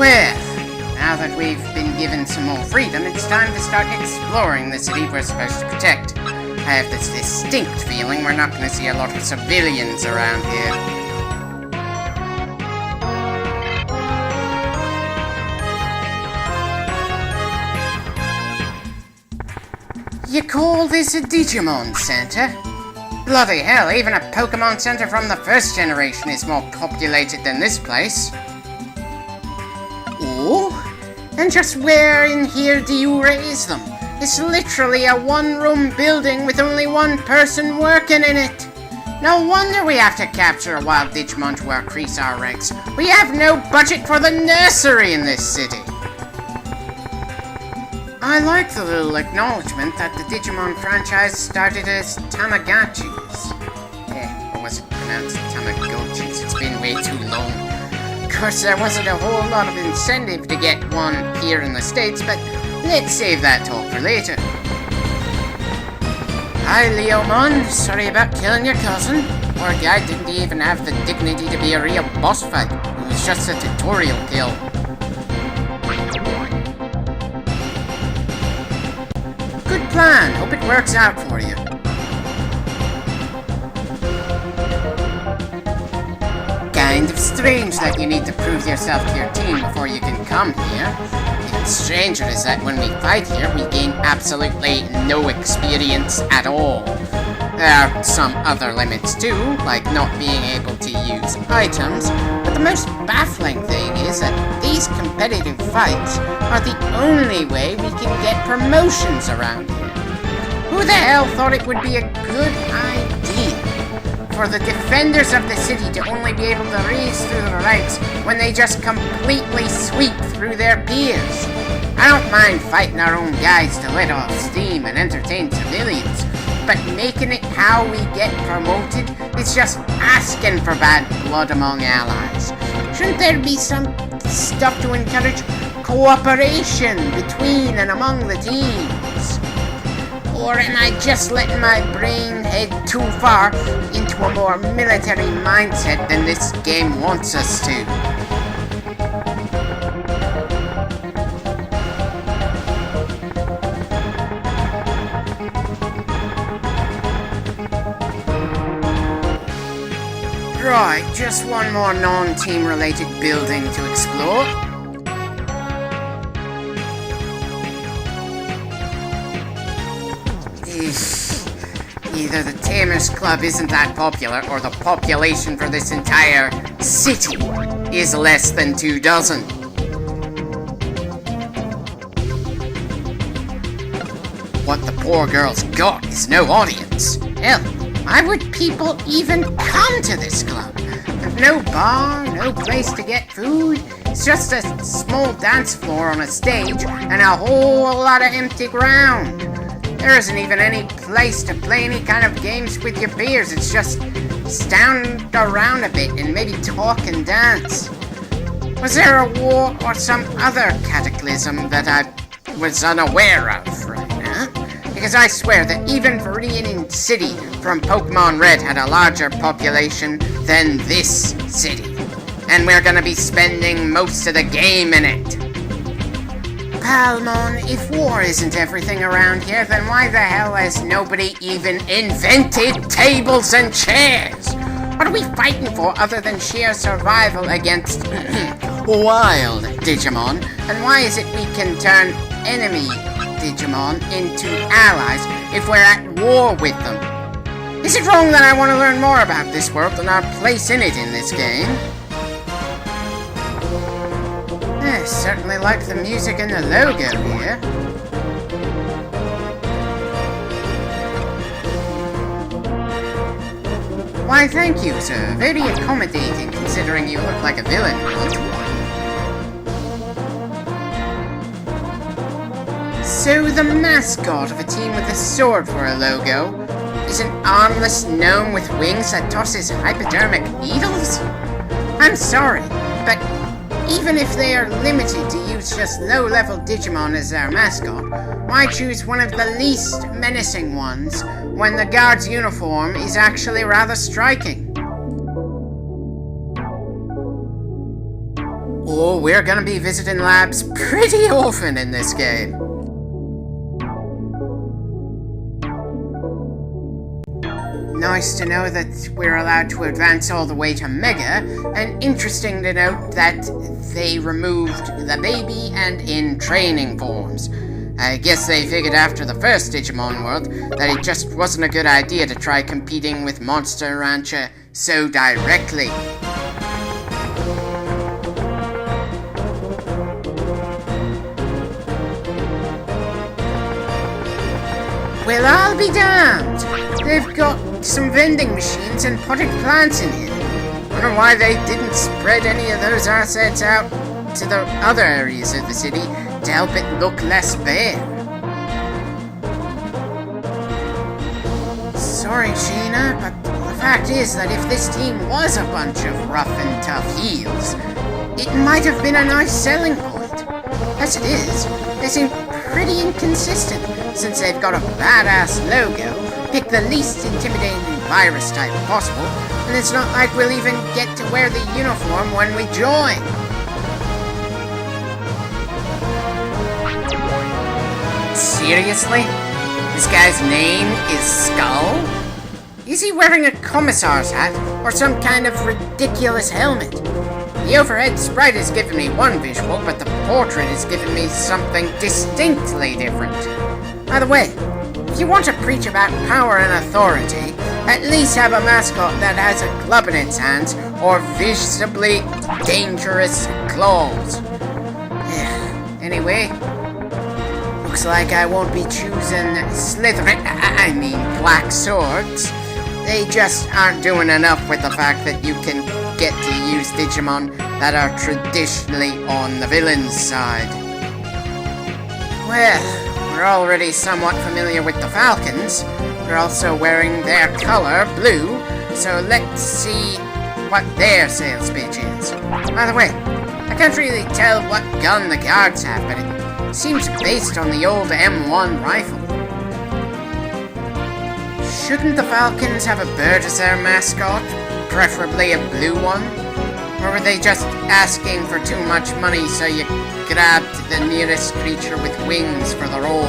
Well, now that we've been given some more freedom, it's time to start exploring the city we're supposed to protect. I have this distinct feeling we're not going to see a lot of civilians around here. You call this a Digimon Center? Bloody hell, even a Pokemon Center from the first generation is more populated than this place. Oh? And just where in here do you raise them? It's literally a one-room building with only one person working in it. No wonder we have to capture a wild Digimon to increase our ranks. We have no budget for the nursery in this city. I like the little acknowledgement that the Digimon franchise started as Tamagotchis. Or was it pronounced Tamagotchis? It's been way too long. Of course, there wasn't a whole lot of incentive to get one here in the States, but let's save that talk for later. Hi, Leomon. Sorry about killing your cousin. Poor guy didn't even have the dignity to be a real boss fight. It was just a tutorial kill. Good plan. Hope it works out for you. Kind of strange that you need to prove yourself to your team before you can come here. Even stranger is that when we fight here, we gain absolutely no experience at all. There are some other limits too, like not being able to use items, but the most baffling thing is that these competitive fights are the only way we can get promotions around here. Who the hell thought it would be a good idea for the defenders of the city to only be able to race through the ranks when they just completely sweep through their peers? I don't mind fighting our own guys to let off steam and entertain civilians, but making it how we get promoted is just asking for bad blood among allies. Shouldn't there be some stuff to encourage cooperation between and among the teams? Or am I just letting my brain head too far into a more military mindset than this game wants us to? Right, just one more non-team related building to explore. Either the Tamers Club isn't that popular, or the population for this entire city is less than 24. What the poor girl's got is no audience. Hell, why would people even come to this club? No bar, no place to get food. It's just a small dance floor on a stage and a whole lot of empty ground. There isn't even any place to play any kind of games with your peers. It's just stand around a bit and maybe talk and dance. Was there a war or some other cataclysm that I was unaware of right now? Because I swear that even Viridian City from Pokemon Red had a larger population than this city. And we're gonna be spending most of the game in it. Patamon, if war isn't everything around here, then why the hell has nobody even invented tables and chairs? What are we fighting for other than sheer survival against wild Digimon? And why is it we can turn enemy Digimon into allies if we're at war with them? Is it wrong that I want to learn more about this world and our place in it in this game? I certainly like the music and the logo here. Why, thank you, sir. Very accommodating, considering you look like a villain. So the mascot of a team with a sword for a logo is an armless gnome with wings that tosses hypodermic needles? I'm sorry, but even if they are limited to use just low-level Digimon as their mascot, why choose one of the least menacing ones when the guard's uniform is actually rather striking? Oh, we're gonna be visiting labs pretty often in this game. Nice to know that we're allowed to advance all the way to Mega, and interesting to note that they removed the baby and in training forms. I guess they figured after the first Digimon world that it just wasn't a good idea to try competing with Monster Rancher so directly. Well, I'll be damned! They've got some vending machines and potted plants in here. Wonder why they didn't spread any of those assets out to the other areas of the city to help it look less bare. Sorry, Sheena, but the fact is that if this team was a bunch of rough and tough heels, it might have been a nice selling point. As it is, they seem pretty inconsistent since they've got a badass logo, pick the least intimidating virus type possible, and it's not like we'll even get to wear the uniform when we join. Seriously? This guy's name is Skull? Is he wearing a commissar's hat or some kind of ridiculous helmet? The overhead sprite is giving me one visual, but the portrait is giving me something distinctly different. By the way, if you want to preach about power and authority, at least have a mascot that has a club in its hands or visibly dangerous claws. Anyway, looks like I won't be choosing Black Swords. They just aren't doing enough with the fact that you can get to use Digimon that are traditionally on the villain's side. Well, we're already somewhat familiar with the Falcons. We're also wearing their color, blue, so let's see what their sales pitch is. By the way, I can't really tell what gun the guards have, but it seems based on the old M1 rifle. Shouldn't the Falcons have a bird as their mascot? Preferably a blue one? Or were they just asking for too much money so you grabbed the nearest creature with wings for the role?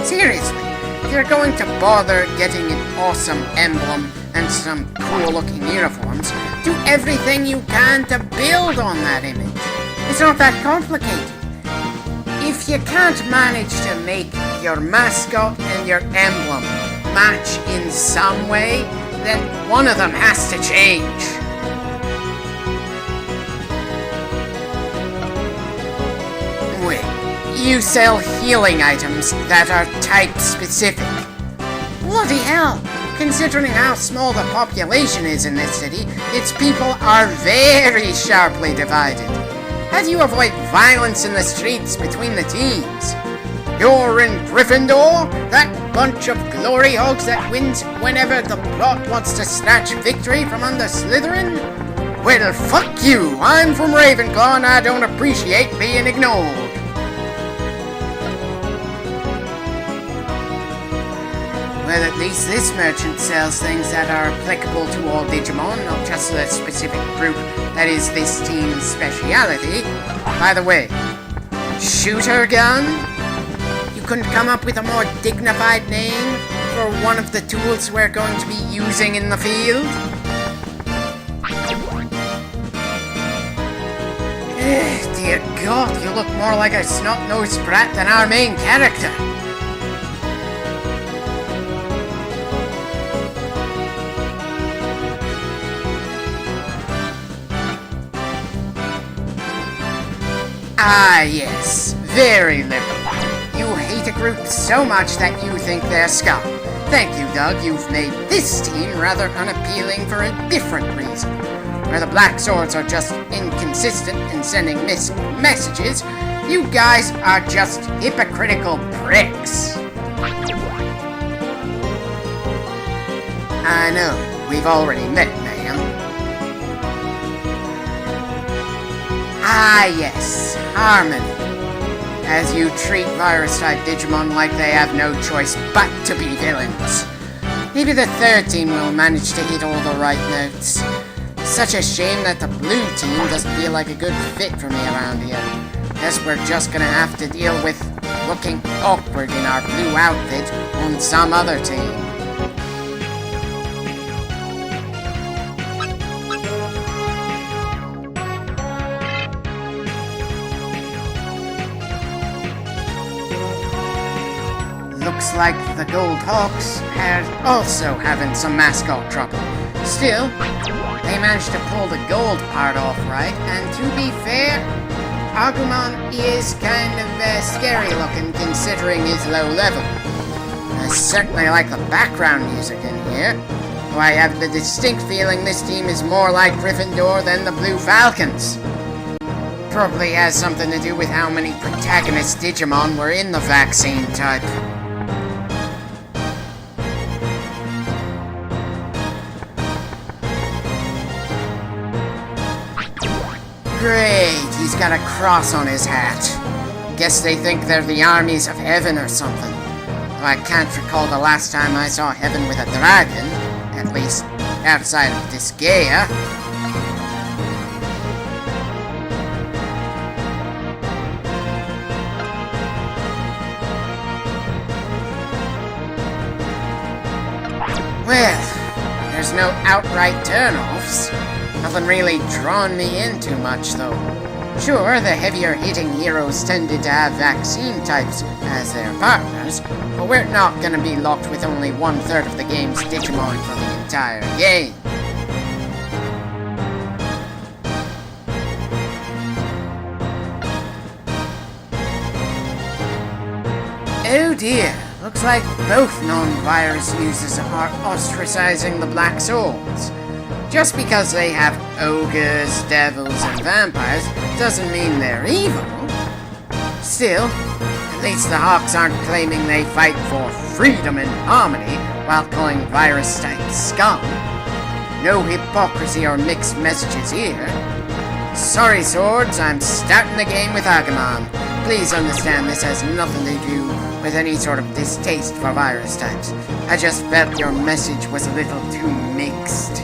Seriously, if you're going to bother getting an awesome emblem and some cool looking uniforms, do everything you can to build on that image. It's not that complicated. If you can't manage to make your mascot and your emblem match in some way, then one of them has to change. Wait, you sell healing items that are type specific. Bloody hell! Considering how small the population is in this city, its people are very sharply divided. How do you avoid violence in the streets between the teams? You're in Gryffindor? That bunch of glory hogs that wins whenever the plot wants to snatch victory from under Slytherin? Well, fuck you! I'm from Ravenclaw and I don't appreciate being ignored. Well, at least this merchant sells things that are applicable to all Digimon, not just the specific group that is this team's speciality. By the way, shooter gun? Couldn't come up with a more dignified name for one of the tools we're going to be using in the field? Dear God, you look more like a snot-nosed brat than our main character. Ah, yes, very liberal. You hate a group so much that you think they're scum. Thank you, Doug. You've made this team rather unappealing for a different reason. Where the Black Swords are just inconsistent in sending mixed messages, you guys are just hypocritical pricks. I know, we've already met, ma'am. Ah, yes, harmony. As you treat virus-type Digimon like they have no choice but to be villains. Maybe the third team will manage to hit all the right notes. Such a shame that the blue team doesn't feel like a good fit for me around here. Guess we're just gonna have to deal with looking awkward in our blue outfit on some other team. Looks like the Gold Hawks are also having some mascot trouble. Still, they managed to pull the gold part off right, and to be fair, Agumon is kind of scary looking considering his low level. I certainly like the background music in here, though I have the distinct feeling this team is more like Gryffindor than the Blue Falcons. Probably has something to do with how many protagonist Digimon were in the vaccine type. Great, he's got a cross on his hat. Guess they think they're the armies of heaven or something. Though I can't recall the last time I saw heaven with a dragon, at least outside of Disgaea. Well, there's no outright turn-offs. Nothing really drawn me in too much, though. Sure, the heavier-hitting heroes tended to have vaccine types as their partners, but we're not gonna be locked with only 1/3 of the game's Digimon for the entire game. Oh dear, looks like both non-virus users are ostracizing the Black Souls. Just because they have ogres, devils, and vampires doesn't mean they're evil. Still, at least the Hawks aren't claiming they fight for freedom and harmony while calling virus types scum. No hypocrisy or mixed messages here. Sorry, Swords, I'm starting the game with Agumon. Please understand this has nothing to do with any sort of distaste for virus types. I just felt your message was a little too mixed.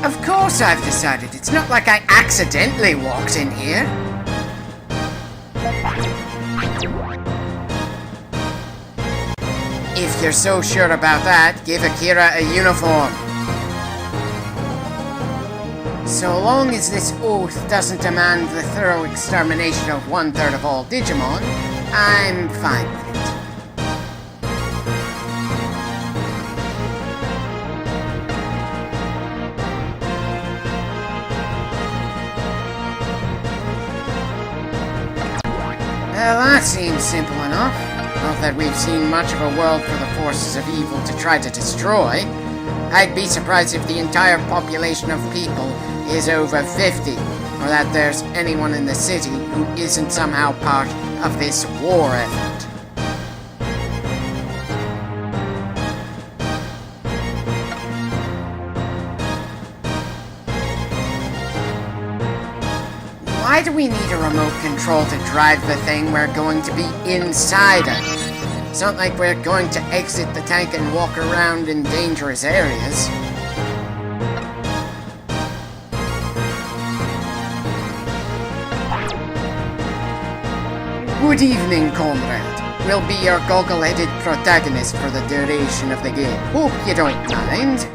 Of course I've decided. It's not like I accidentally walked in here. If you're so sure about that, give Akira a uniform. So long as this oath doesn't demand the thorough extermination of 1/3 of all Digimon, I'm fine with it. Well, that seems simple enough. Not that we've seen much of a world for the forces of evil to try to destroy. I'd be surprised if the entire population of people is over 50, or that there's anyone in the city who isn't somehow part of this war effort. Why do we need a remote control to drive the thing we're going to be inside of? It's not like we're going to exit the tank and walk around in dangerous areas. Good evening, comrade. We'll be your goggle-headed protagonist for the duration of the game. Hope you don't mind.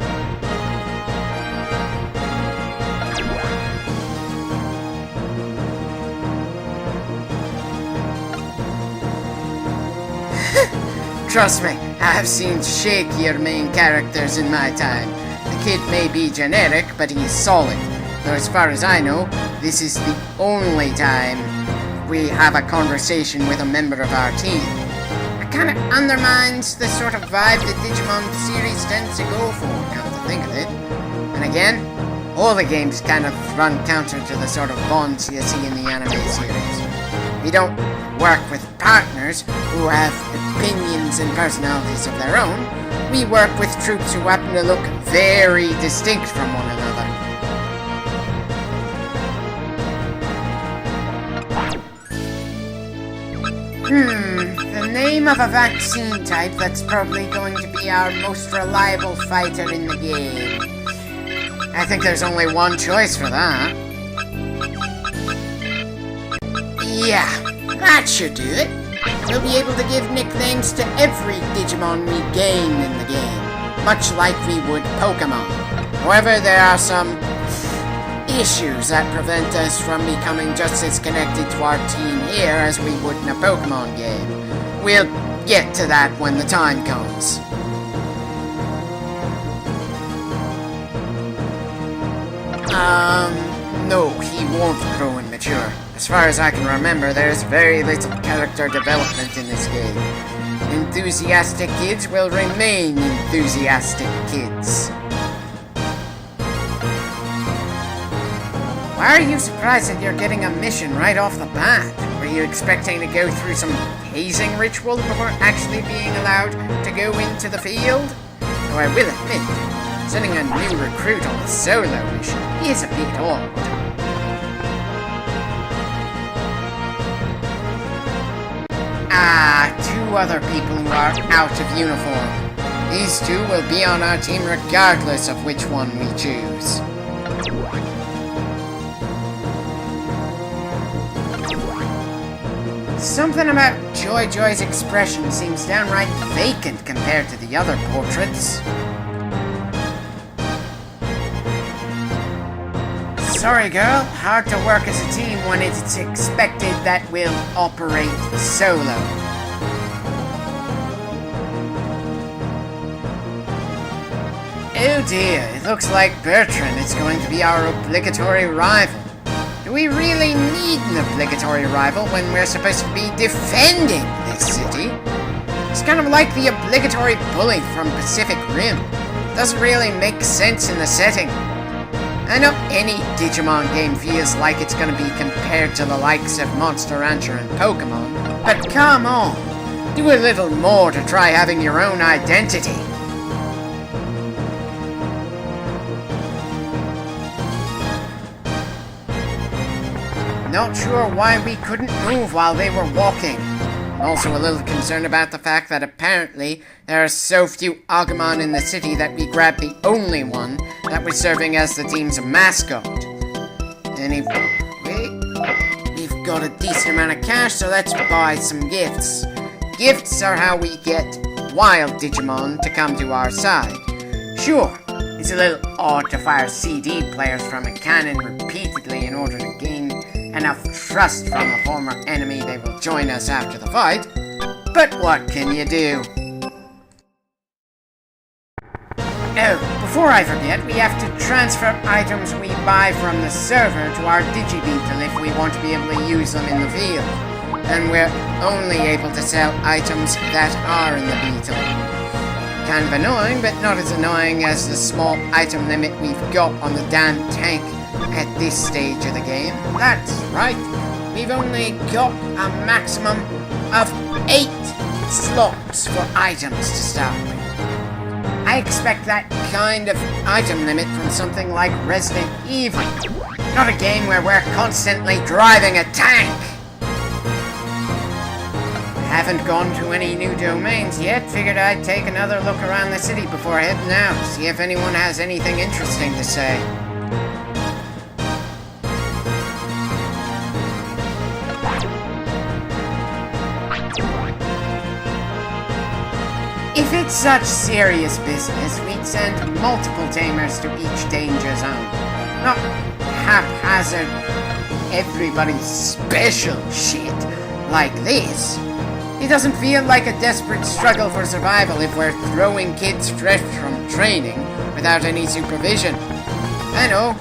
Trust me, I've seen shakier main characters in my time. The kid may be generic, but he's solid. Though as far as I know, this is the only time we have a conversation with a member of our team. It kind of undermines the sort of vibe the Digimon series tends to go for, come to think of it. And again, all the games kind of run counter to the sort of bonds you see in the anime series. We don't work with partners who have opinions and personalities of their own. We work with troops who happen to look very distinct from one another. The name of a vaccine type that's probably going to be our most reliable fighter in the game. I think there's only one choice for that. Yeah, that should do it. We'll be able to give nicknames to every Digimon we gain in the game, much like we would Pokemon. However, there are some issues that prevent us from becoming just as connected to our team here as we would in a Pokemon game. We'll get to that when the time comes. No, he won't grow and mature. As far as I can remember, there's very little character development in this game. Enthusiastic kids will remain enthusiastic kids. Why are you surprised that you're getting a mission right off the bat? Were you expecting to go through some hazing ritual before actually being allowed to go into the field? Though I will admit, sending a new recruit on a solo mission is a bit odd. Two other people who are out of uniform. These two will be on our team regardless of which one we choose. Something about Joy's expression seems downright vacant compared to the other portraits. Sorry, girl. Hard to work as a team when it's expected that we'll operate solo. Oh dear, it looks like Bertrand is going to be our obligatory rival. Do we really need an obligatory rival when we're supposed to be defending this city? It's kind of like the obligatory bully from Pacific Rim. Doesn't really make sense in the setting. I know any Digimon game feels like it's going to be compared to the likes of Monster Rancher and Pokemon, but come on, do a little more to try having your own identity. Not sure why we couldn't move while they were walking. I'm also a little concerned about the fact that apparently there are so few Agumon in the city that we grabbed the only one that was serving as the team's mascot. Anyway, we've got a decent amount of cash, so let's buy some gifts. Gifts are how we get wild Digimon to come to our side. Sure, it's a little odd to fire CD players from a cannon repeatedly in order to gain enough trust from a former enemy they will join us after the fight, but what can you do? Oh, before I forget, we have to transfer items we buy from the server to our Digibeetle if we want to be able to use them in the field. And we're only able to sell items that are in the Beetle. Kind of annoying, but not as annoying as the small item limit we've got on the damn tank at this stage of the game. That's right, we've only got a maximum of 8 slots for items to start with. I expect that kind of item limit from something like Resident Evil, not a game where we're constantly driving a tank. Haven't gone to any new domains yet, figured I'd take another look around the city before heading out, see if anyone has anything interesting to say. If it's such serious business, we'd send multiple tamers to each danger zone. Not haphazard, everybody's special shit like this. It doesn't feel like a desperate struggle for survival if we're throwing kids fresh from training without any supervision. I know,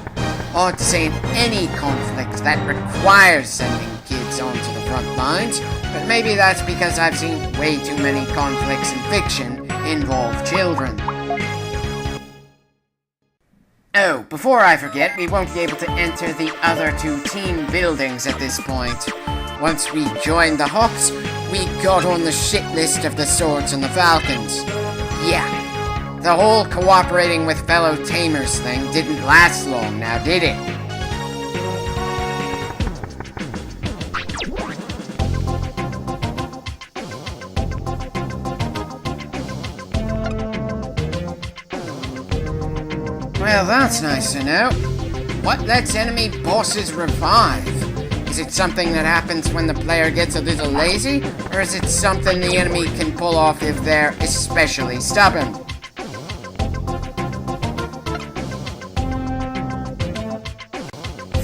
odd to say in any conflict that requires sending kids onto the front lines, but maybe that's because I've seen way too many conflicts in fiction involve children. Oh, before I forget, we won't be able to enter the other 2 team buildings at this point. Once we joined the Hawks, we got on the shit list of the Swords and the Falcons. Yeah, the whole cooperating with fellow tamers thing didn't last long now, did it? that's nice to know. What lets enemy bosses revive? Is it something that happens when the player gets a little lazy? Or is it something the enemy can pull off if they're especially stubborn?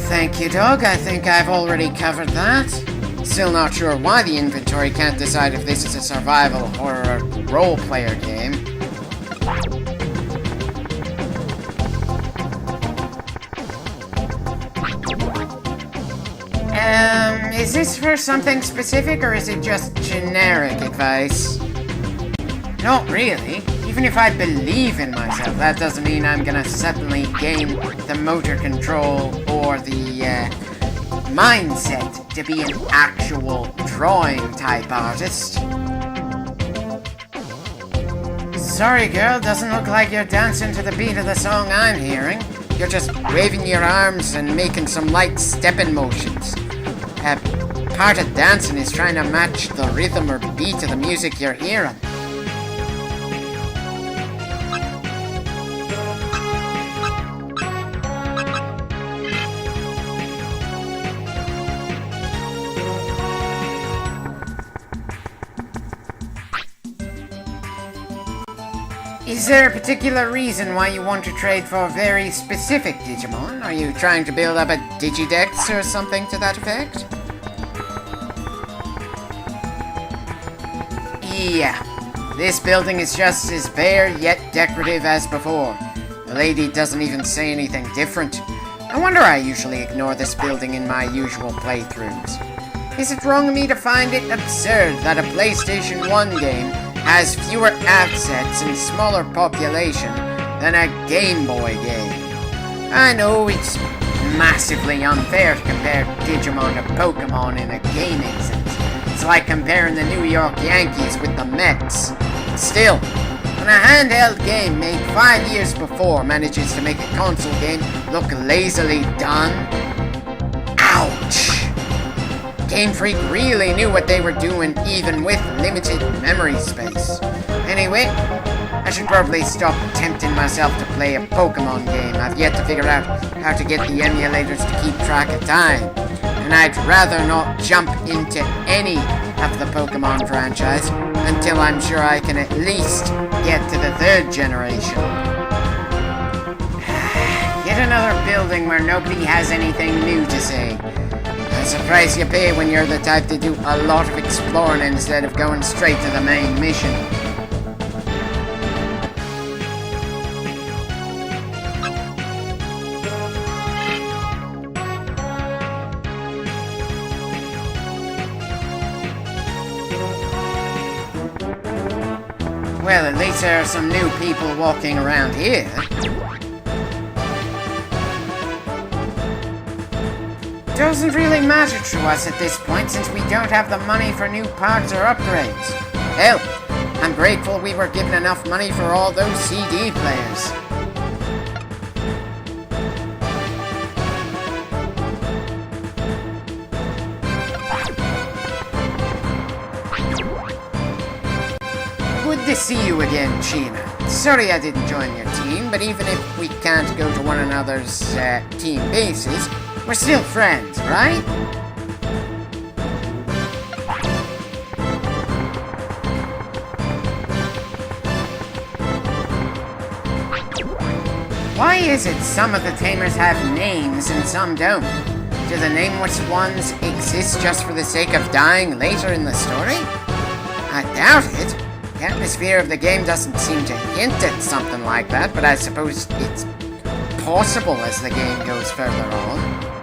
Thank you, Doug. I think I've already covered that. Still not sure why the inventory can't decide if this is a survival or a role-player game. Is this for something specific or is it just generic advice? Not really. Even if I believe in myself, that doesn't mean I'm gonna suddenly gain the motor control or the mindset to be an actual drawing-type artist. Sorry, girl, doesn't look like you're dancing to the beat of the song I'm hearing. You're just waving your arms and making some light stepping motions. Part of dancing is trying to match the rhythm or beat of the music you're hearing. Is there a particular reason why you want to trade for very specific Digimon? Are you trying to build up a Digidex or something to that effect? Yeah, this building is just as bare yet decorative as before. The lady doesn't even say anything different. I wonder I usually ignore this building in my usual playthroughs. Is it wrong of me to find it absurd that a PlayStation 1 game has fewer assets and smaller population than a Game Boy game? I know it's massively unfair to compare Digimon to Pokemon in a gaming sense. It's like comparing the New York Yankees with the Mets. Still, when a handheld game made 5 years before manages to make a console game look lazily done, ouch! Game Freak really knew what they were doing even with limited memory space. Anyway, I should probably stop tempting myself to play a Pokemon game. I've yet to figure out how to get the emulators to keep track of time. And I'd rather not jump into any of the Pokemon franchise until I'm sure I can at least get to the 3rd generation. Yet another building where nobody has anything new to say. That's the price you pay when you're the type to do a lot of exploring instead of going straight to the main mission. Well, at least there are some new people walking around here. Doesn't really matter to us at this point since we don't have the money for new parts or upgrades. Hell, I'm grateful we were given enough money for all those CD players. Good to see you again, Sheena. Sorry I didn't join your team, but even if we can't go to one another's team bases, we're still friends, right? Why is it some of the tamers have names and some don't? Do the nameless ones exist just for the sake of dying later in the story? I doubt it. The atmosphere of the game doesn't seem to hint at something like that, but I suppose it's possible as the game goes further on.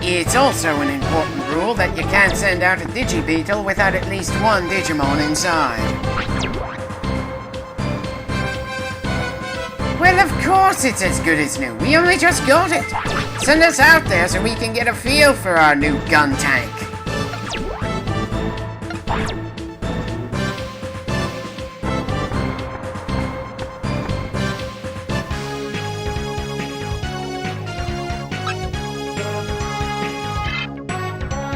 It's also an important rule that you can't send out a Digibeetle without at least one Digimon inside. Well, of course it's as good as new. We only just got it. Send us out there so we can get a feel for our new gun tank.